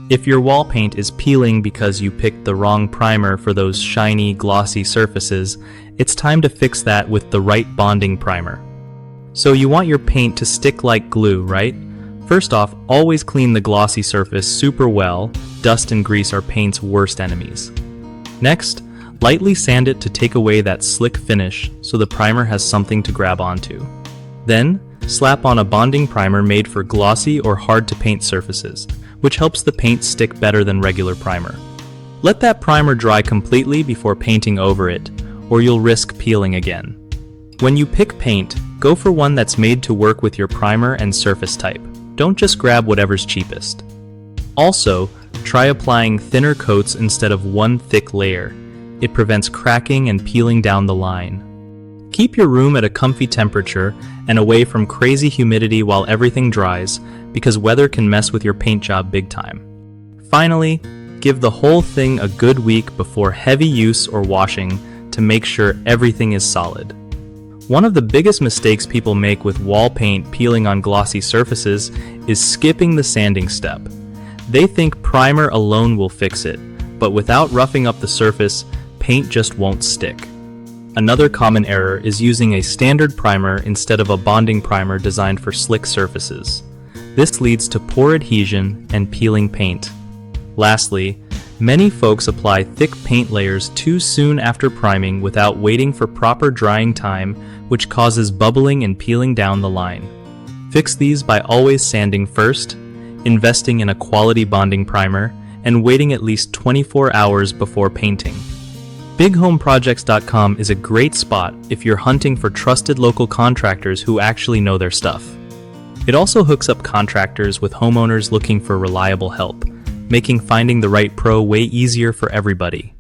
If your wall paint is peeling because you picked the wrong primer for those shiny, glossy surfaces, it's time to fix that with the right bonding primer. So you want your paint to stick like glue, right? First off, always clean the glossy surface super well. Dust and grease are paint's worst enemies. Next, lightly sand it to take away that slick finish so the primer has something to grab onto. Then, slap on a bonding primer made for glossy or hard-to-paint surfaces, which helps the paint stick better than regular primer. Let that primer dry completely before painting over it, or you'll risk peeling again. When you pick paint, go for one that's made to work with your primer and surface type. Don't just grab whatever's cheapest. Also, try applying thinner coats instead of one thick layer. It prevents cracking and peeling down the line. Keep your room at a comfy temperature and away from crazy humidity while everything dries, because weather can mess with your paint job big time. Finally, give the whole thing a good week before heavy use or washing to make sure everything is solid. One of the biggest mistakes people make with wall paint peeling on glossy surfaces is skipping the sanding step. They think primer alone will fix it, but without roughing up the surface, paint just won't stick. Another common error is using a standard primer instead of a bonding primer designed for slick surfaces. This leads to poor adhesion and peeling paint. Lastly, many folks apply thick paint layers too soon after priming without waiting for proper drying time, which causes bubbling and peeling down the line. Fix these by always sanding first, investing in a quality bonding primer, and waiting at least 24 hours before painting. BigHomeProjects.com is a great spot if you're hunting for trusted local contractors who actually know their stuff. It also hooks up contractors with homeowners looking for reliable help, making finding the right pro way easier for everybody.